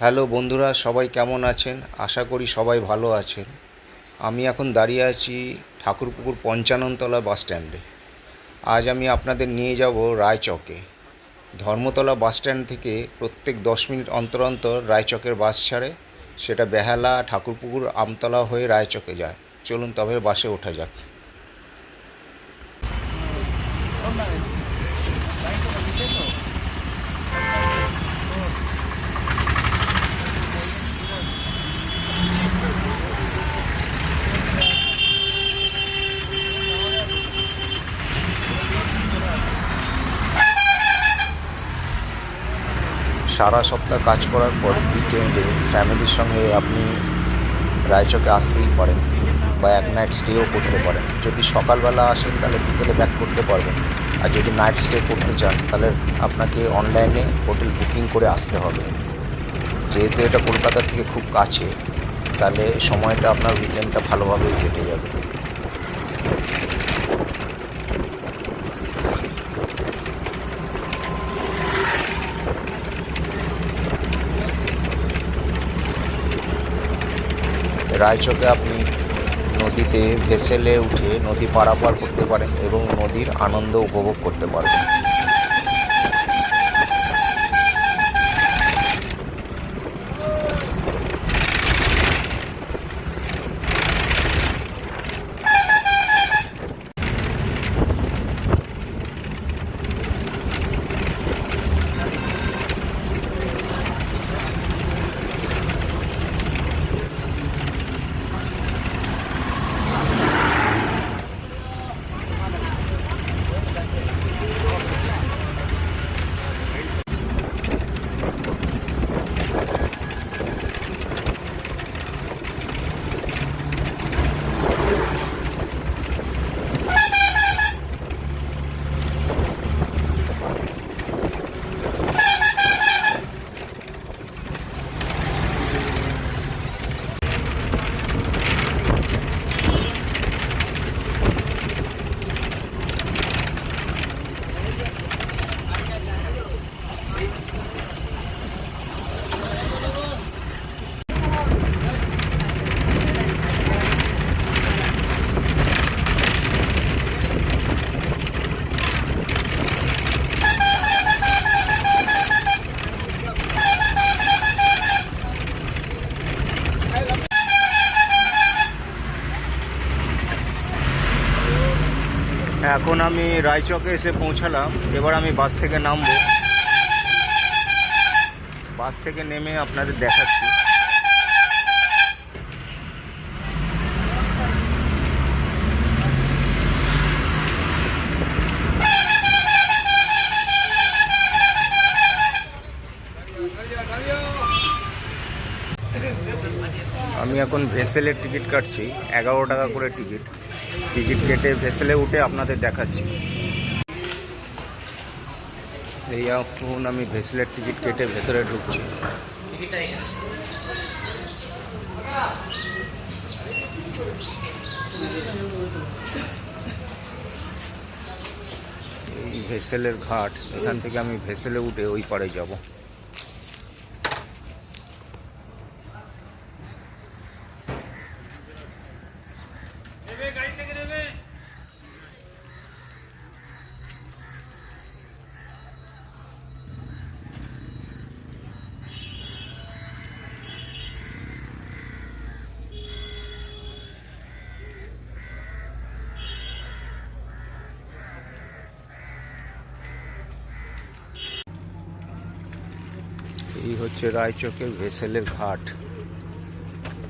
Hello বন্ধুরা, সবাই কেমন আছেন? আশা করি সবাই ভালো আছেন। আমি এখন দাঁড়িয়ে আছি ঠাকুরপুকুর ৫৫তলা বাস স্ট্যান্ডে। আজ আমি আপনাদের নিয়ে যাব রায়চকে। ধর্মতলা বাস স্ট্যান্ড থেকে প্রত্যেক ১০ মিনিট অন্তর অন্তর রায়চকের বাস ছাড়ে। সেটা বেহালা, ঠাকুরপুকুর, আমতলা হয়ে রায়চকে যায়। চলুন তবে বাসে ওঠা যাক। সারা সপ্তাহ কাজ করার পর উইকেন্ডে ফ্যামিলির সঙ্গে আপনি রায়চকে আসতেই পারেন, বা এক নাইট স্টেও করতে পারেন। যদি সকালবেলা আসেন তাহলে বিকেলে ব্যাক করতে পারবেন, আর যদি নাইট স্টে করতে চান তাহলে আপনাকে অনলাইনে হোটেল বুকিং করে আসতে হবে। যেহেতু এটা কলকাতা থেকে খুব কাছে, তাহলে সময়টা আপনার উইকেন্ডটা ভালোভাবেই কেটে যাবে। রায়চকে আপনি নদীতে ভেসেলে উঠে নদী পারাপার করতে পারেন এবং নদীর আনন্দ উপভোগ করতে পারবেন। এখন আমি রায়চকে এসে পৌঁছালাম। এবার আমি বাস থেকে নামবো। বাস থেকে নেমে আপনাদের দেখাচ্ছি। আমি এখন ভেসেলের টিকিট কাটছি, ১১ টাকা করে টিকিট। টিকিট কেটে ভেসেলে উঠে আপনাদের দেখাচ্ছি। এই এখন আমি ভেসেলের টিকিট কেটে ভেতরে ঢুকছি। এই ভেসেলের ঘাট, এখান থেকে আমি ভেসেলে উঠে ওই পাড়ে যাব। এই হচ্ছে রায়চকের ভেসেলের ঘাট।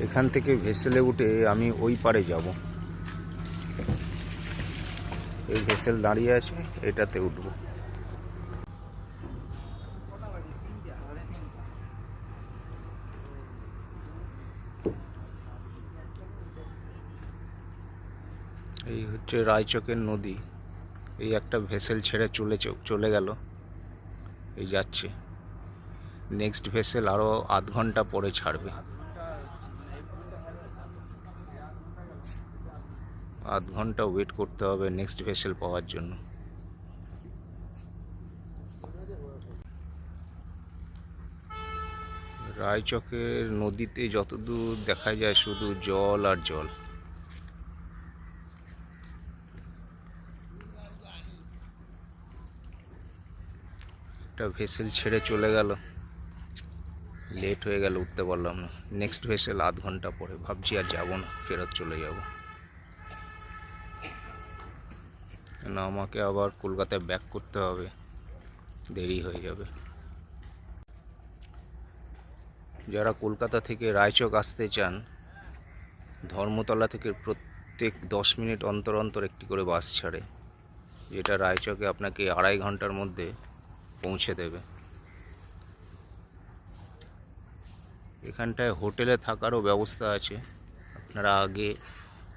এখান থেকে ভেসেলে উঠে আমি ওই পাড়ে যাব। এই ভেসেল দাঁড়িয়ে আছে, এটাতে উঠব। এই হচ্ছে রায়চকের নদী। এই একটা ভেসেল ছেড়ে চলে গেল, এই যাচ্ছে। নেক্সট ভেসেল আরও আধ ঘন্টা পরে ছাড়বে। আধ ঘন্টা ওয়েট করতে হবে নেক্সট ভেসেল পাওয়ার জন্য। রায়চকের নদীতে যতদূর দেখা যায় শুধু জল আর জল। একটা ভেসেল ছেড়ে চলে গেল, লেট হয়ে গেল, উঠতে পারলাম না। নেক্সট ভেসেল আধ ঘন্টা পরে, ভাবছি আর যাবো না, ফেরত চলে যাব। না, আমাকে আবার কলকাতায় ব্যাক করতে হবে, দেরি হয়ে যাবে। যারা কলকাতা থেকে রায়চক আসতে চান, ধর্মতলা থেকে প্রত্যেক 10 মিনিট অন্তর অন্তর একটি করে বাস ছাড়ে, যেটা রায়চকে আপনাকে 2.5 ঘন্টার মধ্যে পৌঁছে দেবে। এখানটায় হোটেলে থাকারও ব্যবস্থা আছে, আপনারা আগে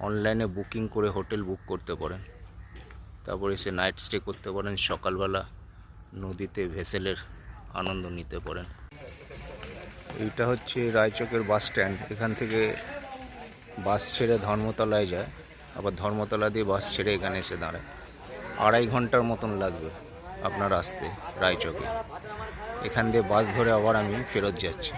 অনলাইনে বুকিং করে হোটেল বুক করতে পারেন, তারপরে এসে নাইট স্টে করতে পারেন, সকালবেলা নদীতে ভেসেলের আনন্দ নিতে পারেন। এইটা হচ্ছে রায়চকের বাস স্ট্যান্ড। এখান থেকে বাস ছেড়ে ধর্মতলায় যায়, আবার ধর্মতলা দিয়ে বাস ছেড়ে এখানে এসে দাঁড়ায়। 2.5 ঘন্টার মতন লাগবে আপনার আসতে রায়চকে। এখান দিয়ে বাস ধরে আবার আমি ফেরত যাচ্ছি।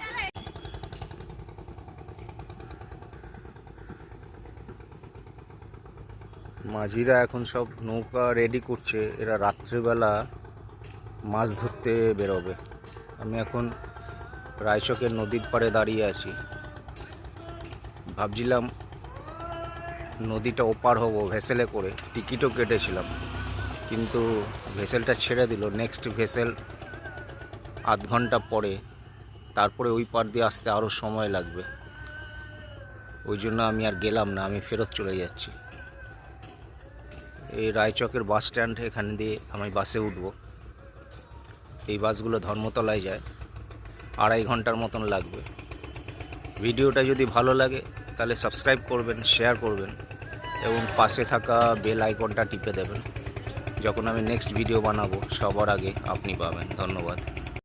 মাঝিরা এখন সব নৌকা রেডি করছে, এরা রাত্রেবেলা মাছ ধরতে বেরোবে। আমি এখন রায়চকের নদীর পাড়ে দাঁড়িয়ে আছি, ভাবছিলাম নদীটা ওপার হব ভেসেলে করে, টিকিটও কেটেছিলাম, কিন্তু ভেসেলটা ছেড়ে দিল। নেক্সট ভেসেল আধ ঘন্টা পরে, তারপরে ওই পার দিয়ে আসতে আরও সময় লাগবে। ওই জন্য আমি আর গেলাম না, আমি ফেরত চলে যাচ্ছি। এই রায়চকের বাস স্ট্যান্ড, এখান দিয়ে আমি বাসে উঠব। এই বাসগুলো ধর্মতলায় যায়, 2.5 ঘন্টার মতন লাগবে। ভিডিওটা যদি ভালো লাগে তাহলে সাবস্ক্রাইব করবেন, শেয়ার করবেন এবং পাশে থাকা বেল আইকনটা টিপে দেবেন। যখন আমি নেক্সট ভিডিও বানাবো সবার আগে আপনি পাবেন। ধন্যবাদ।